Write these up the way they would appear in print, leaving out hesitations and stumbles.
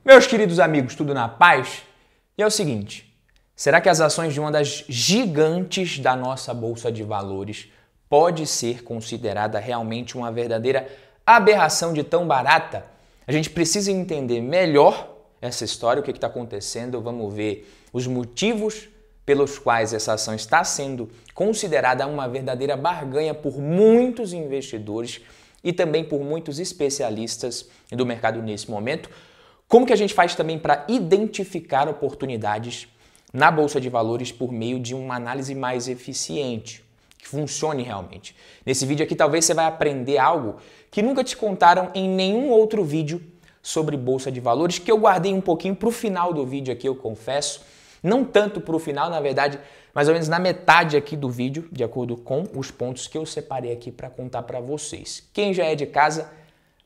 Meus queridos amigos, tudo na paz? E é o seguinte, será que as ações de uma das gigantes da nossa Bolsa de Valores pode ser considerada realmente uma verdadeira aberração de tão barata? A gente precisa entender melhor essa história, o que está acontecendo, vamos ver os motivos pelos quais essa ação está sendo considerada uma verdadeira barganha por muitos investidores e também por muitos especialistas do mercado nesse momento. Como que a gente faz também para identificar oportunidades na Bolsa de Valores por meio de uma análise mais eficiente, que funcione realmente. Nesse vídeo aqui talvez você vai aprender algo que nunca te contaram em nenhum outro vídeo sobre Bolsa de Valores, que eu guardei um pouquinho para o final do vídeo aqui, eu confesso. Não tanto para o final, na verdade, mais ou menos na metade aqui do vídeo, de acordo com os pontos que eu separei aqui para contar para vocês. Quem já é de casa,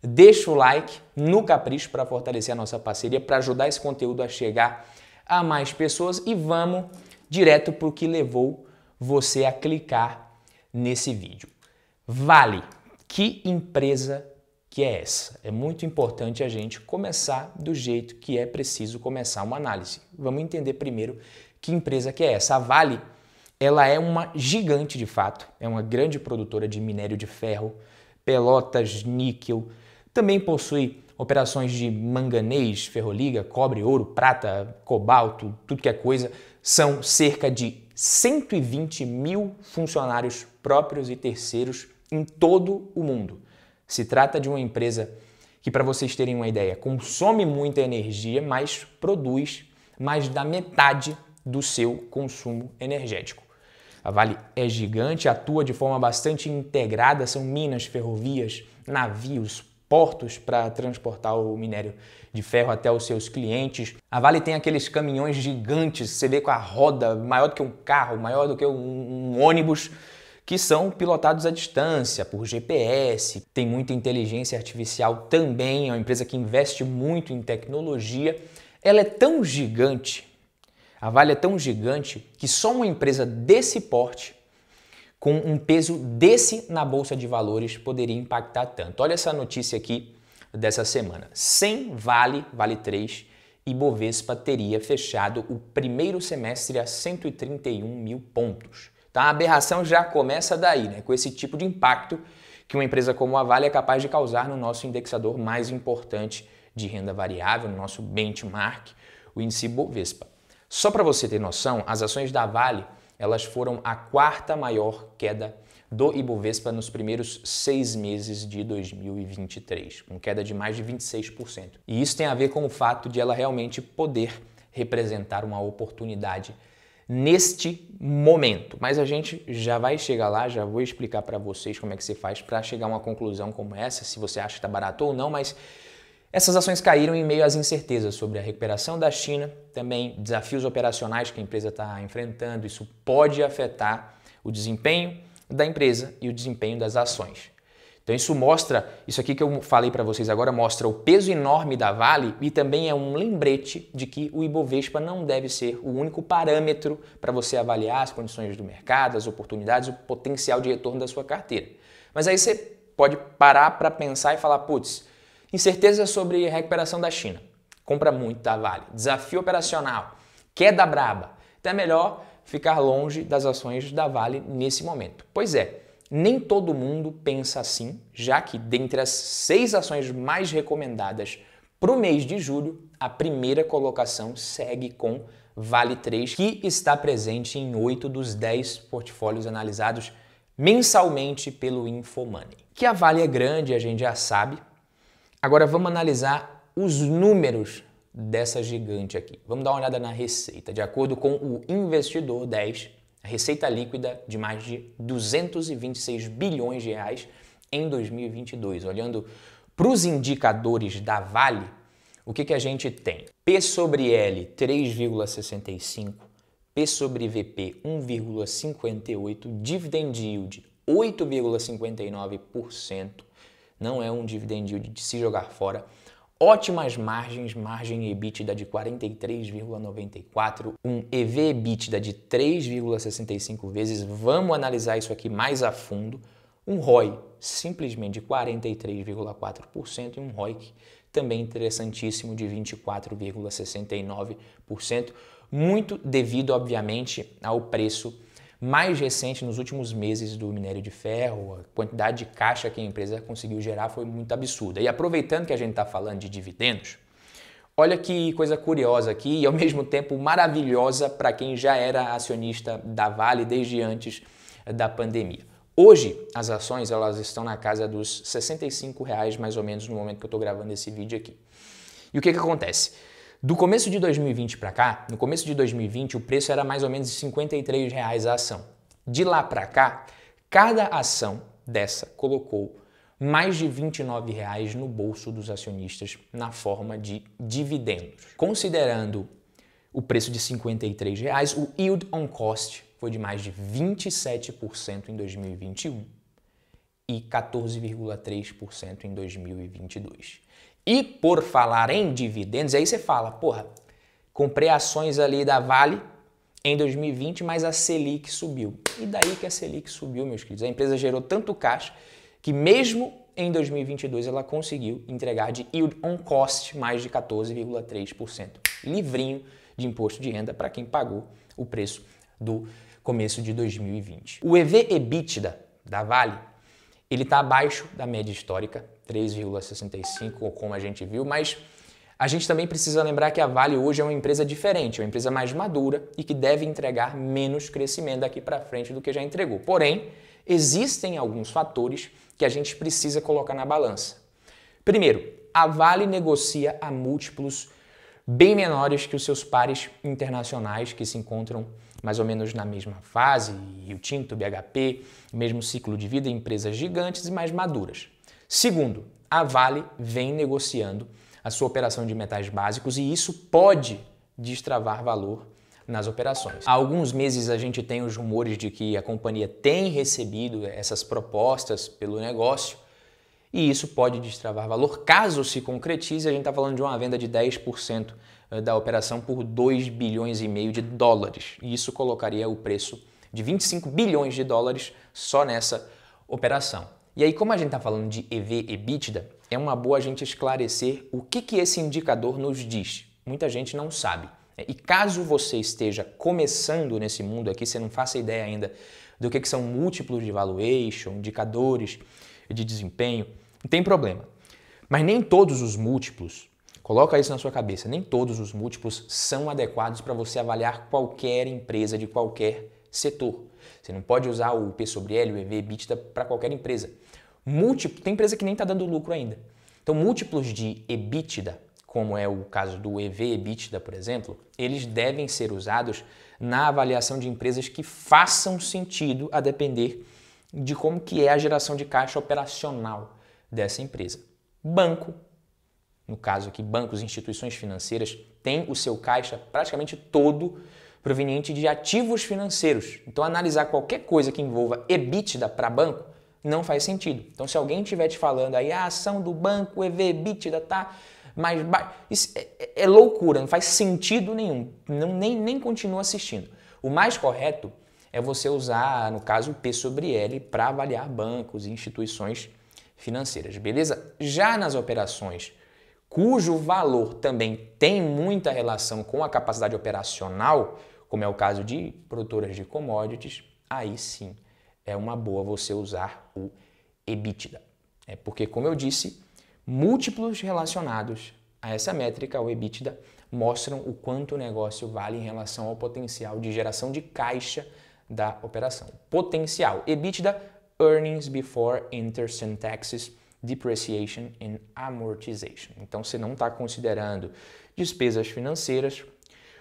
deixa o like no capricho para fortalecer a nossa parceria, para ajudar esse conteúdo a chegar a mais pessoas e vamos direto para o que levou você a clicar nesse vídeo. Vale, que empresa que é essa? É muito importante a gente começar do jeito que é preciso começar uma análise. Vamos entender primeiro que empresa que é essa. A Vale, ela é uma gigante de fato, é uma grande produtora de minério de ferro, pelotas, níquel, também possui operações de manganês, ferroliga, cobre, ouro, prata, cobalto, tudo que é coisa. São cerca de 120 mil funcionários próprios e terceiros em todo o mundo. Se trata de uma empresa que, para vocês terem uma ideia, consome muita energia, mas produz mais da metade do seu consumo energético. A Vale é gigante, atua de forma bastante integrada, são minas, ferrovias, navios, portos para transportar o minério de ferro até os seus clientes. A Vale tem aqueles caminhões gigantes, você vê com a roda maior do que um carro, maior do que um ônibus, que são pilotados à distância, por GPS, tem muita inteligência artificial também, é uma empresa que investe muito em tecnologia. Ela é tão gigante, a Vale é tão gigante, que só uma empresa desse porte, com um peso desse na Bolsa de Valores, poderia impactar tanto. Olha essa notícia aqui dessa semana. Sem Vale, Vale 3, Ibovespa teria fechado o primeiro semestre a 131 mil pontos. Tá? A aberração já começa daí, né? Com esse tipo de impacto que uma empresa como a Vale é capaz de causar no nosso indexador mais importante de renda variável, no nosso benchmark, o índice Ibovespa. Só para você ter noção, as ações da Vale elas foram a quarta maior queda do Ibovespa nos primeiros 6 meses de 2023, com queda de mais de 26%. E isso tem a ver com o fato de ela realmente poder representar uma oportunidade neste momento. Mas a gente já vai chegar lá, já vou explicar para vocês como é que você faz para chegar a uma conclusão como essa, se você acha que está barato ou não, mas essas ações caíram em meio às incertezas sobre a recuperação da China, também desafios operacionais que a empresa está enfrentando. Isso pode afetar o desempenho da empresa e o desempenho das ações. Então isso aqui que eu falei para vocês agora mostra o peso enorme da Vale e também é um lembrete de que o Ibovespa não deve ser o único parâmetro para você avaliar as condições do mercado, as oportunidades, o potencial de retorno da sua carteira. Mas aí você pode parar para pensar e falar, putz, incerteza sobre a recuperação da China, compra muito da Vale, desafio operacional, queda braba, então é melhor ficar longe das ações da Vale nesse momento. Pois é, nem todo mundo pensa assim, já que dentre as 6 ações mais recomendadas para o mês de julho, a primeira colocação segue com Vale 3, que está presente em 8 dos 10 portfólios analisados mensalmente pelo Infomoney. Que a Vale é grande, a gente já sabe. Agora vamos analisar os números dessa gigante aqui. Vamos dar uma olhada na receita. De acordo com o Investidor 10, a receita líquida de mais de 226 bilhões de reais em 2022. Olhando para os indicadores da Vale, o que a gente tem? P sobre L 3,65, P sobre VP 1,58, Dividend Yield 8,59%. Não é um dividend yield de se jogar fora. Ótimas margens, margem EBITDA de 43,94, um EV/EBITDA de 3,65 vezes. Vamos analisar isso aqui mais a fundo. Um ROI simplesmente de 43,4% e um ROIC também interessantíssimo, de 24,69%, muito devido, obviamente, ao preço mais recente nos últimos meses do minério de ferro. A quantidade de caixa que a empresa conseguiu gerar foi muito absurda. E aproveitando que a gente está falando de dividendos, olha que coisa curiosa aqui e ao mesmo tempo maravilhosa para quem já era acionista da Vale desde antes da pandemia. Hoje, as ações elas estão na casa dos R$ 65 mais ou menos no momento que eu estou gravando esse vídeo aqui. E o que acontece? Do começo de 2020 para cá, no começo de 2020 o preço era mais ou menos de R$ 53 a ação. De lá para cá, cada ação dessa colocou mais de R$ 29 no bolso dos acionistas na forma de dividendos. Considerando o preço de R$ 53, o yield on cost foi de mais de 27% em 2021 e 14,3% em 2022. E por falar em dividendos, aí você fala, porra, comprei ações ali da Vale em 2020, mas a Selic subiu. E daí que a Selic subiu, meus queridos? A empresa gerou tanto caixa que mesmo em 2022 ela conseguiu entregar de yield on cost mais de 14,3%. Livrinho de imposto de renda para quem pagou o preço do começo de 2020. O EV/EBITDA da Vale, ele está abaixo da média histórica, 3,65, como a gente viu, mas a gente também precisa lembrar que a Vale hoje é uma empresa diferente, é uma empresa mais madura e que deve entregar menos crescimento daqui para frente do que já entregou. Porém, existem alguns fatores que a gente precisa colocar na balança. Primeiro, a Vale negocia a múltiplos bem menores que os seus pares internacionais que se encontram mais ou menos na mesma fase, Rio Tinto, BHP, mesmo ciclo de vida, empresas gigantes e mais maduras. Segundo, a Vale vem negociando a sua operação de metais básicos e isso pode destravar valor nas operações. Há alguns meses a gente tem os rumores de que a companhia tem recebido essas propostas pelo negócio e isso pode destravar valor. Caso se concretize, a gente está falando de uma venda de 10% da operação por 2 bilhões e meio de dólares. E isso colocaria o preço de 25 bilhões de dólares só nessa operação. E aí, como a gente está falando de EV/EBITDA, é uma boa a gente esclarecer o que esse indicador nos diz. Muita gente não sabe. E caso você esteja começando nesse mundo aqui, você não faça ideia ainda do que são múltiplos de valuation, indicadores de desempenho, não tem problema. Mas nem todos os múltiplos, coloca isso na sua cabeça, nem todos os múltiplos são adequados para você avaliar qualquer empresa de qualquer setor. Você não pode usar o P sobre L, o EV/EBITDA para qualquer empresa. Tem empresa que nem está dando lucro ainda. Então, múltiplos de EBITDA, como é o caso do EV/EBITDA, por exemplo, eles devem ser usados na avaliação de empresas que façam sentido a depender de como que é a geração de caixa operacional dessa empresa. Banco, no caso aqui, bancos e instituições financeiras, têm o seu caixa praticamente todo proveniente de ativos financeiros. Então, analisar qualquer coisa que envolva EBITDA para banco não faz sentido. Então, se alguém estiver te falando aí, a ação do banco, EV/EBITDA tá mais baixo, isso é loucura, não faz sentido nenhum. Nem continua assistindo. O mais correto é você usar, no caso, o P sobre L para avaliar bancos e instituições financeiras, beleza? Já nas operações cujo valor também tem muita relação com a capacidade operacional, como é o caso de produtoras de commodities, aí sim é uma boa você usar o EBITDA. Porque, como eu disse, múltiplos relacionados a essa métrica, o EBITDA, mostram o quanto o negócio vale em relação ao potencial de geração de caixa da operação. Potencial, EBITDA, Earnings Before Interest and Taxes, Depreciation and Amortization. Então, você não está considerando despesas financeiras,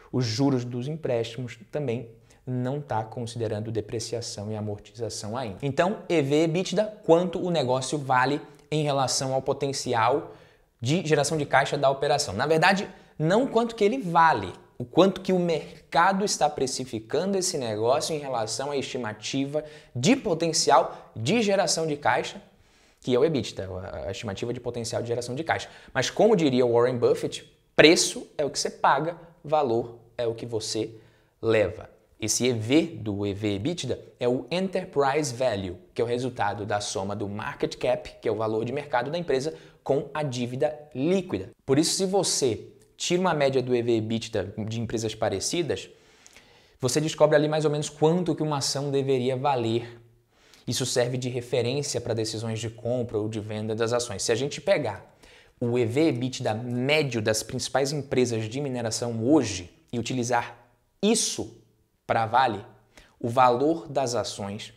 os juros dos empréstimos, também não está considerando depreciação e amortização ainda. Então, EV/EBITDA, quanto o negócio vale em relação ao potencial de geração de caixa da operação. Na verdade, não quanto que ele vale, o quanto que o mercado está precificando esse negócio em relação à estimativa de potencial de geração de caixa, que é o EBITDA, a estimativa de potencial de geração de caixa. Mas como diria Warren Buffett, preço é o que você paga, valor é o que você leva. Esse EV do EV/EBITDA é o Enterprise Value, que é o resultado da soma do market cap, que é o valor de mercado da empresa, com a dívida líquida. Por isso, se você tira uma média do EV/EBITDA de empresas parecidas, você descobre ali mais ou menos quanto que uma ação deveria valer. Isso serve de referência para decisões de compra ou de venda das ações. Se a gente pegar o EV/EBITDA médio das principais empresas de mineração hoje e utilizar isso para a Vale, o valor das ações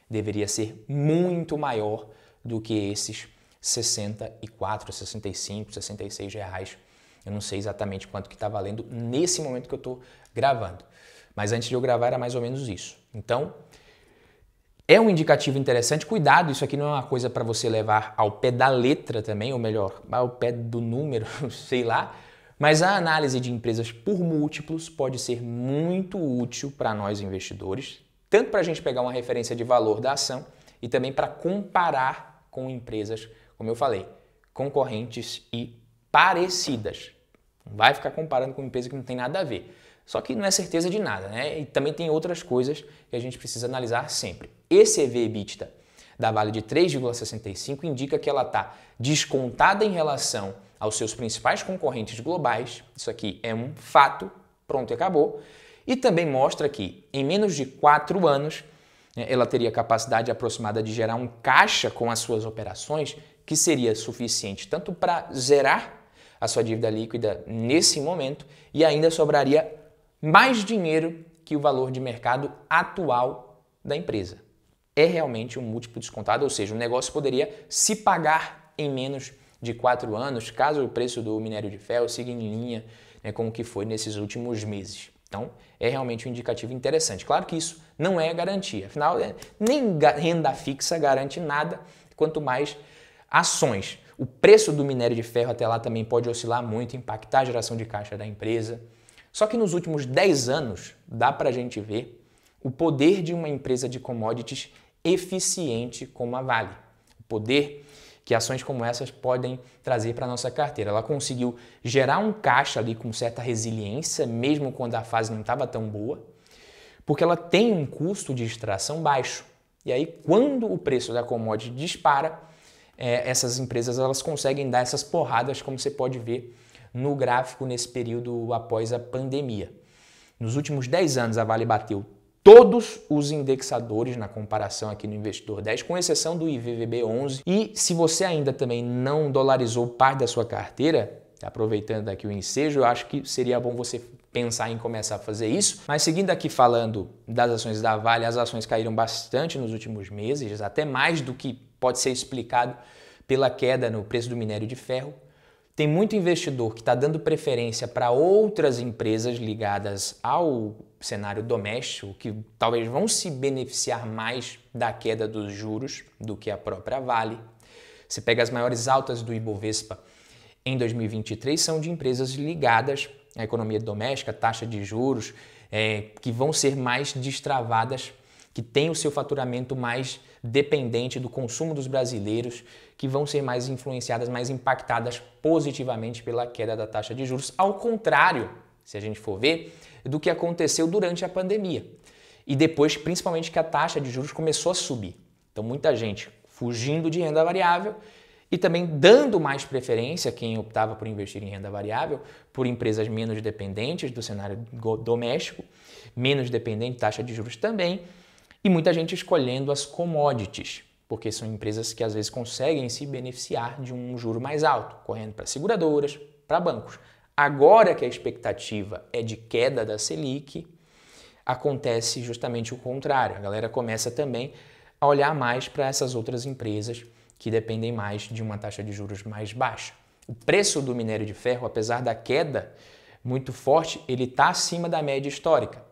deveria ser muito maior do que esses 64, 65, 66 reais. Eu não sei exatamente quanto que está valendo nesse momento que eu estou gravando. Mas antes de eu gravar era mais ou menos isso. Então, é um indicativo interessante. Cuidado, isso aqui não é uma coisa para você levar ao pé da letra também, ou melhor, ao pé do número, sei lá. Mas a análise de empresas por múltiplos pode ser muito útil para nós investidores, tanto para a gente pegar uma referência de valor da ação e também para comparar com empresas, como eu falei, concorrentes e parecidas. Não vai ficar comparando com uma empresa que não tem nada a ver. Só que não é certeza de nada, né? E também tem outras coisas que a gente precisa analisar sempre. Esse EV/EBITDA da Vale de 3,65 indica que ela está descontada em relação aos seus principais concorrentes globais. Isso aqui é um fato, pronto e acabou. E também mostra que em menos de 4 anos ela teria capacidade aproximada de gerar um caixa com as suas operações que seria suficiente tanto para zerar a sua dívida líquida nesse momento e ainda sobraria mais dinheiro que o valor de mercado atual da empresa. É realmente um múltiplo descontado, ou seja, o negócio poderia se pagar em menos de 4 anos, caso o preço do minério de ferro siga em linha com o que foi nesses últimos meses. Então, é realmente um indicativo interessante. Claro que isso não é garantia, afinal, nem renda fixa garante nada, quanto mais ações. O preço do minério de ferro até lá também pode oscilar muito, impactar a geração de caixa da empresa. Só que nos últimos 10 anos dá para a gente ver o poder de uma empresa de commodities eficiente como a Vale. O poder que ações como essas podem trazer para a nossa carteira. Ela conseguiu gerar um caixa ali com certa resiliência, mesmo quando a fase não estava tão boa, porque ela tem um custo de extração baixo. E aí, quando o preço da commodity dispara, essas empresas elas conseguem dar essas porradas, como você pode ver no gráfico nesse período após a pandemia. Nos últimos 10 anos, a Vale bateu todos os indexadores na comparação aqui no Investidor 10, com exceção do IVVB11. E se você ainda também não dolarizou parte da sua carteira, aproveitando aqui o ensejo, eu acho que seria bom você pensar em começar a fazer isso. Mas seguindo aqui falando das ações da Vale, as ações caíram bastante nos últimos meses, até mais do que pode ser explicado pela queda no preço do minério de ferro. Tem muito investidor que está dando preferência para outras empresas ligadas ao cenário doméstico, que talvez vão se beneficiar mais da queda dos juros do que a própria Vale. Você pega as maiores altas do Ibovespa em 2023, são de empresas ligadas à economia doméstica, taxa de juros, que vão ser mais destravadas, que têm o seu faturamento mais dependente do consumo dos brasileiros, que vão ser mais influenciadas, mais impactadas positivamente pela queda da taxa de juros, ao contrário, se a gente for ver, do que aconteceu durante a pandemia. E depois, principalmente, que a taxa de juros começou a subir. Então, muita gente fugindo de renda variável e também dando mais preferência, quem optava por investir em renda variável, por empresas menos dependentes do cenário doméstico, menos dependente de taxa de juros também, e muita gente escolhendo as commodities, porque são empresas que às vezes conseguem se beneficiar de um juro mais alto, correndo para seguradoras, para bancos. Agora que a expectativa é de queda da Selic, acontece justamente o contrário. A galera começa também a olhar mais para essas outras empresas que dependem mais de uma taxa de juros mais baixa. O preço do minério de ferro, apesar da queda muito forte, ele está acima da média histórica.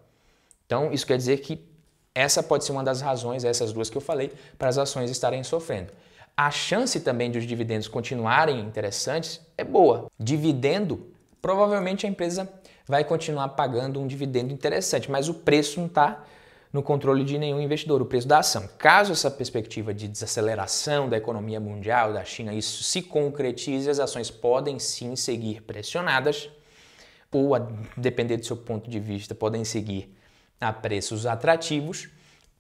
Então, isso quer dizer que essa pode ser uma das razões, essas duas que eu falei, para as ações estarem sofrendo. A chance também de os dividendos continuarem interessantes é boa. Dividendo, provavelmente a empresa vai continuar pagando um dividendo interessante, mas o preço não está no controle de nenhum investidor, o preço da ação. Caso essa perspectiva de desaceleração da economia mundial, da China, isso se concretize, as ações podem sim seguir pressionadas ou, a depender do seu ponto de vista, podem seguir a preços atrativos.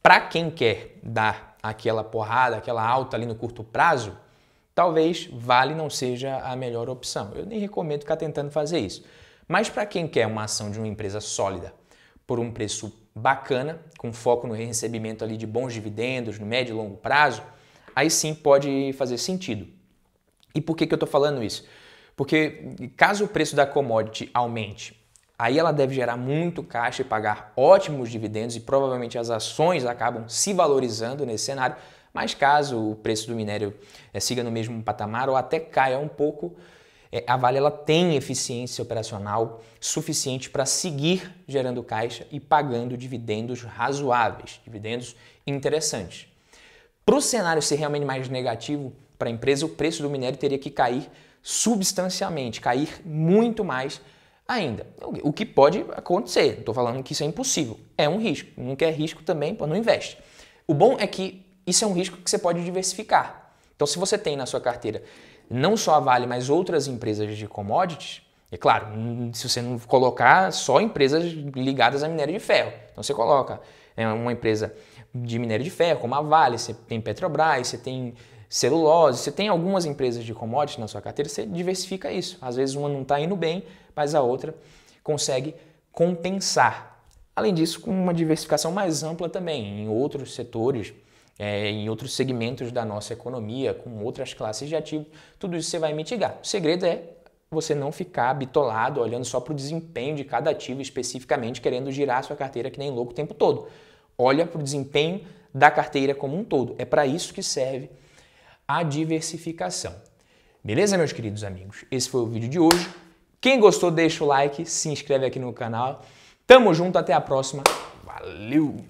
Para quem quer dar aquela porrada, aquela alta ali no curto prazo, talvez Vale não seja a melhor opção. Eu nem recomendo ficar tentando fazer isso. Mas para quem quer uma ação de uma empresa sólida por um preço bacana, com foco no recebimento ali de bons dividendos no médio e longo prazo, aí sim pode fazer sentido. E por que eu estou falando isso? Porque caso o preço da commodity aumente, aí ela deve gerar muito caixa e pagar ótimos dividendos e provavelmente as ações acabam se valorizando nesse cenário, mas caso o preço do minério siga no mesmo patamar ou até caia um pouco, a Vale ela tem eficiência operacional suficiente para seguir gerando caixa e pagando dividendos razoáveis, dividendos interessantes. Para o cenário ser realmente mais negativo para a empresa, o preço do minério teria que cair substancialmente, cair muito mais ainda. O que pode acontecer, não estou falando que isso é impossível, é um risco. Não quer risco também, não investe. O bom é que isso é um risco que você pode diversificar. Então, se você tem na sua carteira não só a Vale, mas outras empresas de commodities, é claro, se você não colocar só empresas ligadas a minério de ferro. Então, você coloca uma empresa de minério de ferro, como a Vale, você tem Petrobras, você tem celulose, você tem algumas empresas de commodities na sua carteira, você diversifica isso. Às vezes uma não está indo bem, mas a outra consegue compensar. Além disso, com uma diversificação mais ampla também em outros setores, em outros segmentos da nossa economia, com outras classes de ativo, tudo isso você vai mitigar. O segredo é você não ficar bitolado, olhando só para o desempenho de cada ativo especificamente, querendo girar a sua carteira que nem louco o tempo todo. Olha para o desempenho da carteira como um todo. É para isso que serve a diversificação. Beleza, meus queridos amigos? Esse foi o vídeo de hoje. Quem gostou, deixa o like, se inscreve aqui no canal. Tamo junto, até a próxima. Valeu!